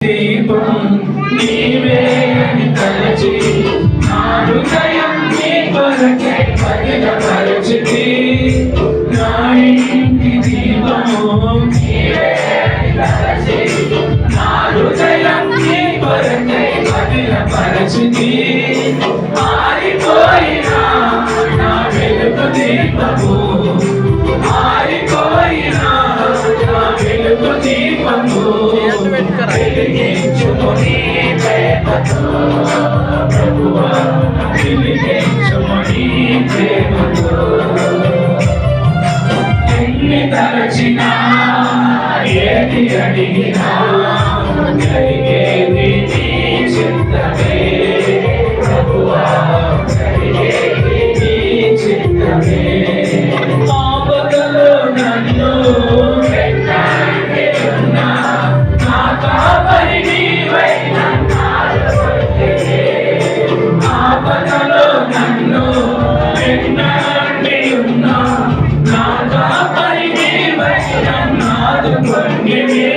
దీపం నీవే అని తలచి నా హృదయం నీ కొరకే పదిలపరచితి నా ఇంటి దీపము నీవే అని తలచి నా హృదయం నీ కొరకే పదిలపరచితి ఆరిపోయినా నా వెలుగు దీపము ఆరిపోయినా నా వెలుగు దీపము వెలిగించుము నీ ప్రేమతో ప్రభువా వెలిగించుము నీ ప్రేమతో ఎన్ని తలచినా ఏది అడిగినా కలిగేది నీ చిత్తమే ప్రభువా కలిగేది నీ చిత్తమే ఆపదలో నన్ను ఆపదలో నన్ను వెన్నాడి ఉన్నా నా కాపరి నీవై నన్ను ఆదుకొంటివి